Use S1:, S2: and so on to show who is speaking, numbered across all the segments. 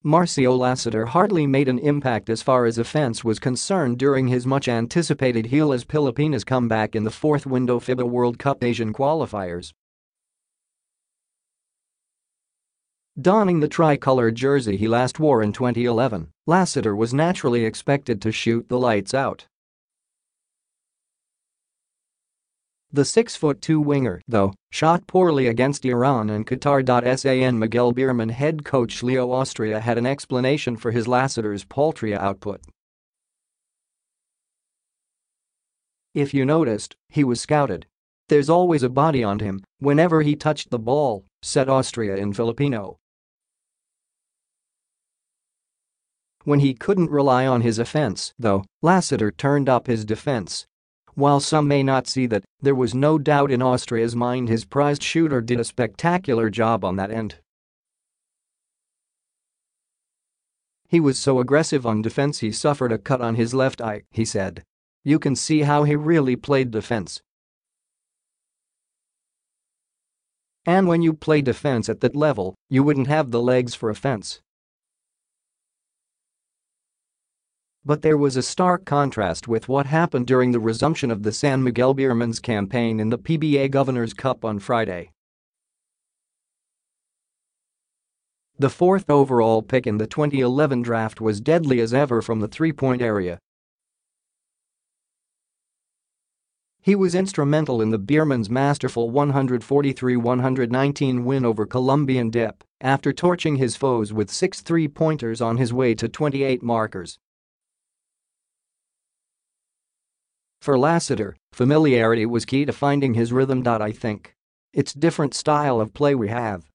S1: Marcio Lassiter hardly made an impact as far as offense was concerned during his much-anticipated Gilas Pilipinas comeback in the fourth window FIBA World Cup Asian qualifiers. Donning the tricolor jersey he last wore in 2011, Lassiter was naturally expected to shoot the lights out. The 6'2" winger, though, shot poorly against Iran and Qatar. Miguel Beermen head coach Leo Austria had an explanation for his Lassiter's paltry output. "If you noticed, he was scouted. There's always a body on him whenever he touched the ball," said Austria in Filipino. When he couldn't rely on his offense, though, Lassiter turned up his defense. While some may not see that, there was no doubt in Austria's mind his prized shooter did a spectacular job on that end. "He was so aggressive on defense he suffered a cut on his left eye," he said. "You can see how he really played defense. And when you play defense at that level, you wouldn't have the legs for offense." But there was a stark contrast with what happened during the resumption of the San Miguel Beermen's campaign in the PBA Governor's Cup on Friday. The fourth overall pick in the 2011 draft was deadly as ever from the three-point area. He was instrumental in the Beermen's masterful 143-119 win over Colombian Dip after torching his foes with 6 three-pointers on his way to 28 markers. For Lassiter, familiarity was key to finding his rhythm. "I think it's different style of play we have.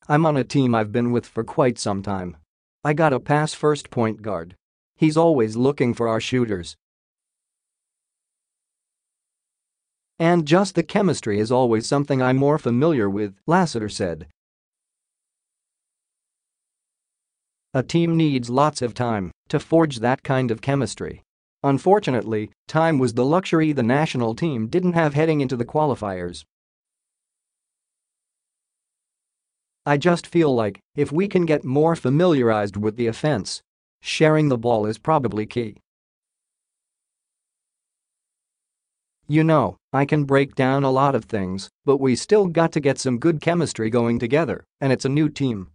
S1: I'm on a team I've been with for quite some time. I got a pass first point guard. He's always looking for our shooters. And just the chemistry is always something I'm more familiar with," Lassiter said. "A team needs lots of time to forge that kind of chemistry. Unfortunately, time was the luxury the national team didn't have heading into the qualifiers. I just feel like if we can get more familiarized with the offense, sharing the ball is probably key. You know, I can break down a lot of things, but we still got to get some good chemistry going together, and it's a new team.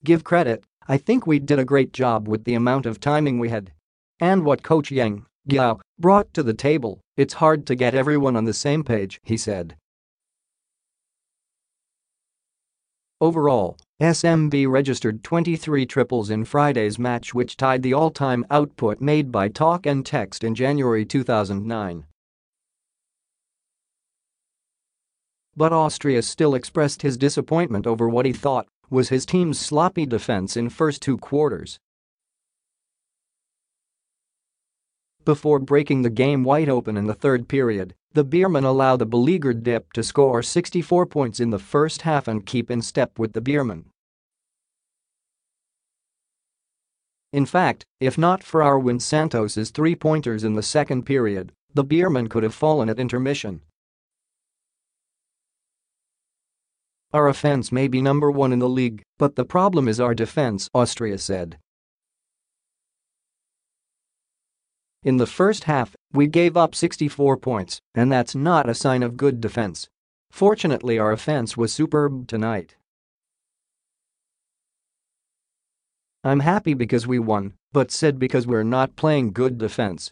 S1: Give credit, I think we did a great job with the amount of timing we had. And what Coach Yang Giao brought to the table, it's hard to get everyone on the same page," he said. Overall, SMB registered 23 triples in Friday's match, which tied the all-time output made by Talk and Text in January 2009. But Austria still expressed his disappointment over what he thought was his team's sloppy defense in first two quarters. Before breaking the game wide open in the third period, the Beermen allowed the beleaguered Dip to score 64 points in the first half and keep in step with the Beermen. In fact, if not for Arwin Santos's three-pointers in the second period, the Beermen could have fallen at intermission. "Our offense may be number one in the league, but the problem is our defense," Austria said. "In the first half, we gave up 64 points, and that's not a sign of good defense. Fortunately, our offense was superb tonight. I'm happy because we won, but sad because we're not playing good defense."